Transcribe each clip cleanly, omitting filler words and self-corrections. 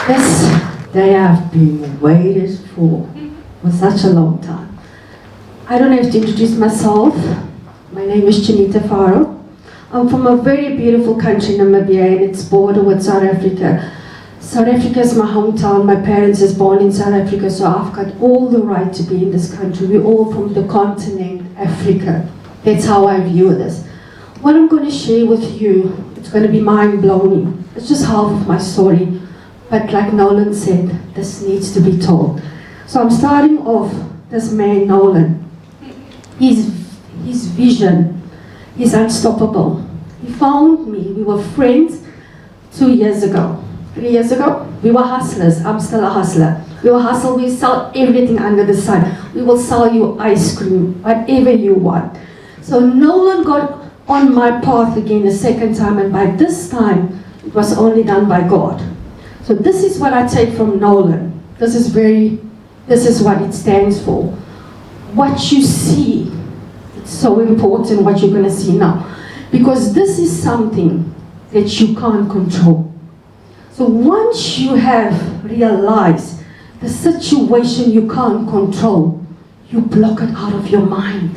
This day I've been waited for such a long time. I don't have to introduce myself. My name is Jeanetha Farao. I'm from a very beautiful country, Namibia, and it's border with South Africa. South Africa is my hometown. My parents is born in South Africa, so I've got all the right to be in this country. We're all from the continent, Africa. That's how I view this. What I'm going to share with you, it's going to be mind-blowing. It's just half of my story. But like Nolan said, this needs to be told. So I'm starting off, this man, Nolan. His vision is unstoppable. He found me. We were friends 2 years ago. 3 years ago, we were hustlers. I'm still a hustler. We will hustle, we sell everything under the sun. We will sell you ice cream, whatever you want. So Nolan got on my path again a second time, and by this time, it was only done by God. So this is what I take from Nolan. This is what it stands for. What you see, it's so important what you're going to see now. Because this is something that you can't control. So once you have realized the situation you can't control, you block it out of your mind.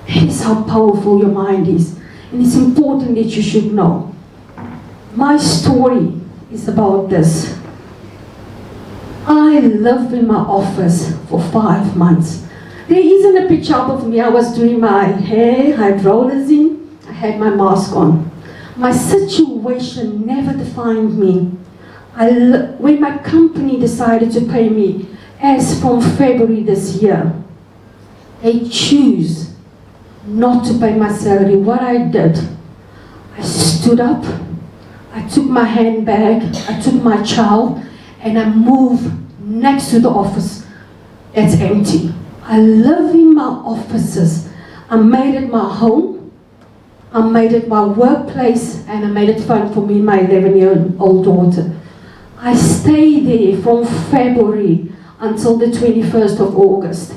That is how powerful your mind is. And it's important that you should know. My story is about this. I lived in my office for 5 months. There isn't a picture up of me. I was doing my hair, I had rollers in, I had my mask on. My situation never defined me. When my company decided to pay me, as from February this year, they choose not to pay my salary. What I did, I stood up, I took my handbag, I took my child, and I moved next to the office that's empty. I live in my offices. I made it my home, I made it my workplace, and I made it fun for me and my 11-year-old daughter. I stayed there from February until the 21st of August.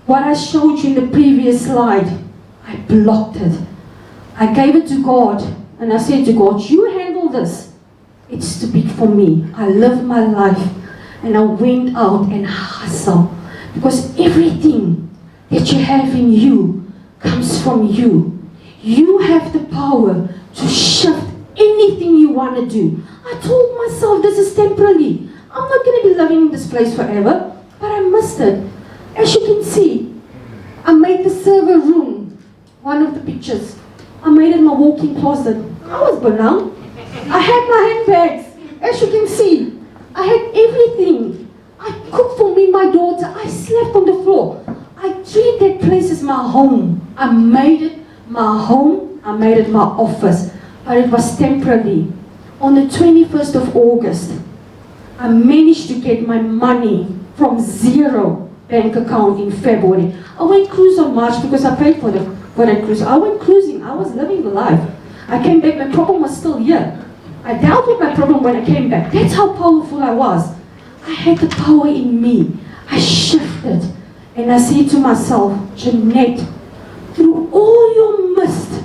What I showed you in the previous slide, I blocked it. I gave it to God, and I said to God, you handle this. It's too big for me. I lived my life, and I went out and hustled. Because everything that you have in you comes from you. You have the power to shift anything you want to do. I told myself this is temporary. I'm not going to be living in this place forever, but I missed it. As you can see, I made the server room, one of the pictures. I made it my walk-in closet. I was banal. I had my handbags. As you can see, I had everything. I cooked for me, my daughter. I slept on the floor. I treat that place as my home. I made it my home. I made it my office. But it was temporary. On the 21st of August, I managed to get my money from zero bank account in February. I went cruise on March because I paid for that cruise. I went cruising. I was living the life. I came back. My problem was still here. I dealt with my problem when I came back. That's how powerful I was. I had the power in me. I shifted. And I said to myself, Jeanette, through all your mist,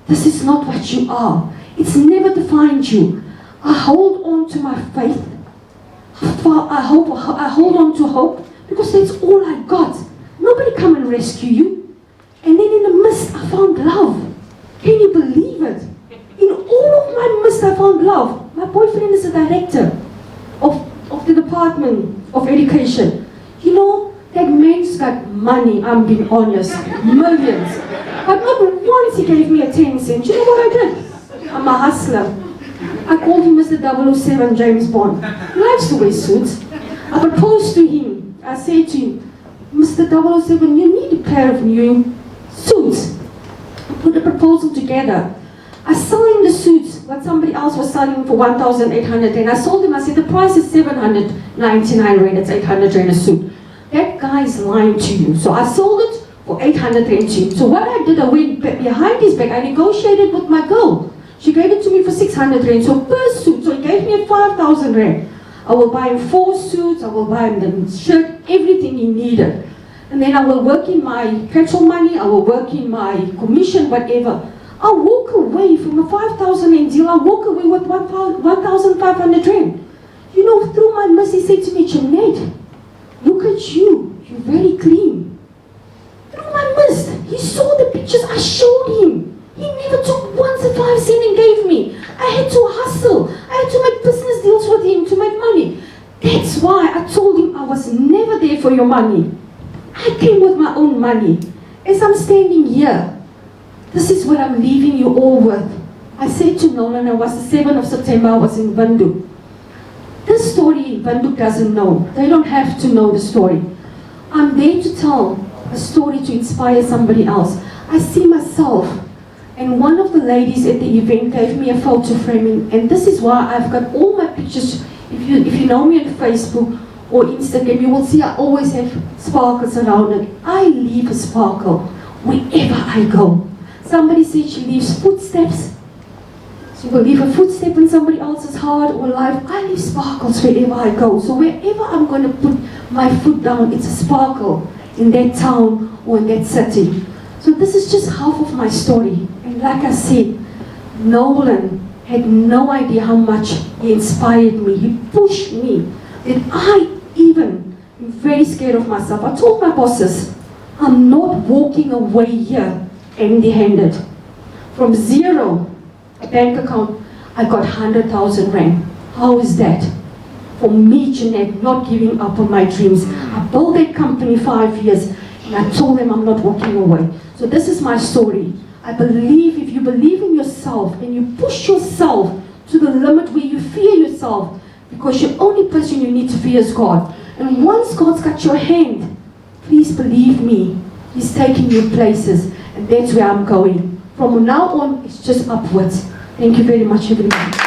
this is not what you are. It's never defined you. I hold on to my faith. I hold on to hope because that's all I got. Nobody come and rescue you. And then in the mist, I found love. Can you believe it? In all of my mist, I found love. My boyfriend is a director of the Department of Education. You know, that man's got money, I'm being honest, millions. But not once he gave me a 10 cent. You know what I did? I'm a hustler. I called him Mr. 007 James Bond. He likes to wear suits. I proposed to him. I said to him, Mr. 007, you need a pair of new suits. I put a proposal together. I sold him the suits, what somebody else was selling for 1,800 rand. I sold him, I said, the price is 799 rand, it's 800 rand a suit. That guy's lying to you. So I sold it for 800 rand to him. So what I did, I went behind his back, I negotiated with my girl. She gave it to me for 600 rand, so per suit, so he gave me 5,000 rand. I will buy him 4 suits, I will buy him the shirt, everything he needed. And then I will work in my petrol money, I will work in my commission, whatever. I'll walk away from a 5,000 rand deal, I'll walk away with 1,500 rand. You know, through Dad, look at you. You're very clean. Through my mist, he saw the pictures I showed him. He never took once a 5 cent and gave me. I had to hustle. I had to make business deals with him to make money. That's why I told him I was never there for your money. I came with my own money. As I'm standing here, this is what I'm leaving you all with. I said to Nolan, I was the 7th of September, I was in Windhoek. This story, Windhoek doesn't know. They don't have to know the story. I'm there to tell a story to inspire somebody else. I see myself, and one of the ladies at the event gave me a photo framing, and this is why I've got all my pictures. If you know me on Facebook or Instagram, you will see I always have sparkles around it. I leave a sparkle wherever I go. Somebody said she leaves footsteps. She will leave a footstep in somebody else's heart or life. I leave sparkles wherever I go. So wherever I'm going to put my foot down, it's a sparkle in that town or in that city. So this is just half of my story. And like I said, Nolan had no idea how much he inspired me. He pushed me. That I even am very scared of myself. I told my bosses, I'm not walking away here empty-handed. From zero, a bank account, I got 100,000 rand. How is that? For me, Jeanette, not giving up on my dreams. I built that company 5 years, and I told them I'm not walking away. So this is my story. I believe if you believe in yourself and you push yourself to the limit where you fear yourself, because the only person you need to fear is God. And once God's got your hand, please believe me, He's taking you places, and that's where I'm going. From now on, it's just upwards. Thank you very much, everybody.